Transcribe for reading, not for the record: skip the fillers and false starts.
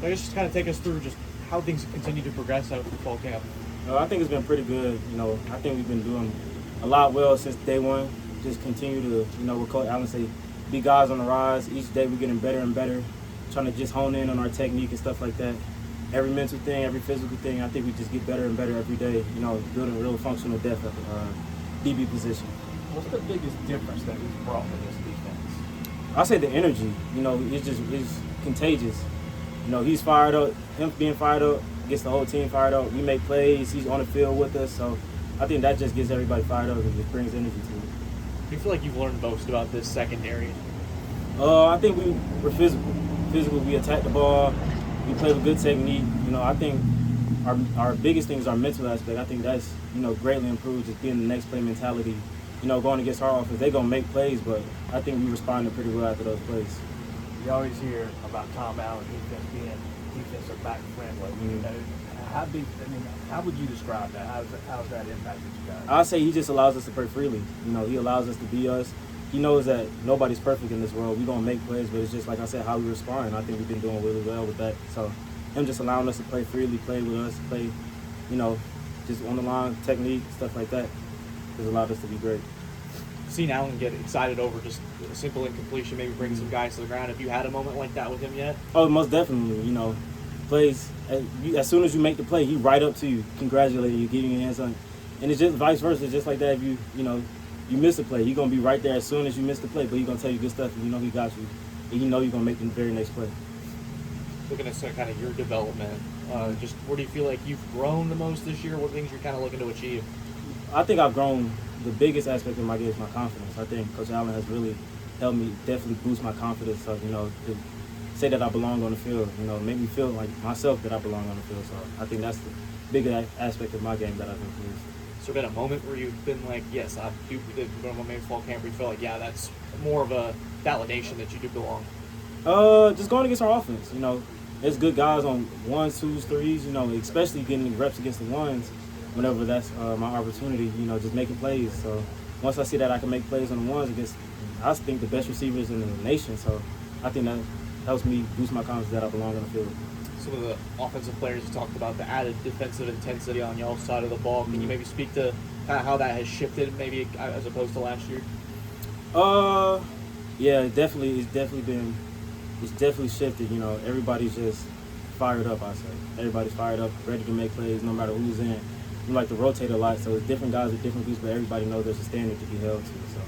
I guess just kind of take us through just how things continue to progress out of fall camp. I think it's been pretty good. I think we've been doing a lot well since day one. Just continue to, what Coach Allen say, be guys on the rise. Each day we're getting better and better, trying to just hone in on our technique and stuff like that. Every mental thing, every physical thing, I think we just get better and better every day, building real functional depth at the DB position. What's the biggest difference that he's brought to this defense? I say the energy, it's contagious. He's fired up. Him being fired up gets the whole team fired up. We make plays. He's on the field with us. So I think that just gets everybody fired up and just brings energy to it. Do you feel like you've learned most about this secondary? I think we're physical. Physical, we attack the ball. We play with good technique. I think our biggest thing is our mental aspect. I think that's, greatly improved, just being the next play mentality. Going against our offense, they're going to make plays, but I think we responded pretty well after those plays. You always hear about Tom Allen defense being defensive back friendly. How would you describe that? How's that impacted you guys? I say he just allows us to play freely. He allows us to be us. He knows that nobody's perfect in this world. We're going to make plays, but it's just, like I said, how we respond. I think we've been doing really well with that. So him just allowing us to play freely, play with us, play, just on the line, technique, stuff like that, has allowed us to be great. Seen Allen get excited over just a simple incompletion, maybe bring some guys to the ground. Have you had a moment like that with him yet? Oh, most definitely. Plays, as soon as you make the play, he right up to you, congratulating you, giving you hands on. And it's just vice versa, just like that. If you miss a play, he's going to be right there as soon as you miss the play, but he's going to tell you good stuff, and he got you. And you're going to make the very next play. Looking at kind of your development, just where do you feel like you've grown the most this year? What things you're kind of looking to achieve? I think I've grown. The biggest aspect of my game is my confidence. I think Coach Allen has really helped me definitely boost my confidence. So, to say that I belong on the field, make me feel like myself that I belong on the field. So I think that's the biggest aspect of my game that I've improved. Has there been a moment where you've been like, yes, I do go to my main fall camp, where you feel like, yeah, that's more of a validation that you do belong? Just going against our offense. There's good guys on ones, twos, threes, especially getting reps against the ones whenever that's my opportunity, just making plays. So once I see that I can make plays on the ones against, I think, the best receivers in the nation. So I think that helps me boost my confidence that I belong on the field. Some of the offensive players you talked about the added defensive intensity on y'all's side of the ball. Can you maybe speak to kind of how that has shifted, maybe as opposed to last year? Yeah, it's definitely shifted. Everybody's just fired up. I say everybody's fired up, ready to make plays, no matter who's in. We like to rotate a lot, so it's different guys at different groups, but everybody knows there's a standard to be held to. So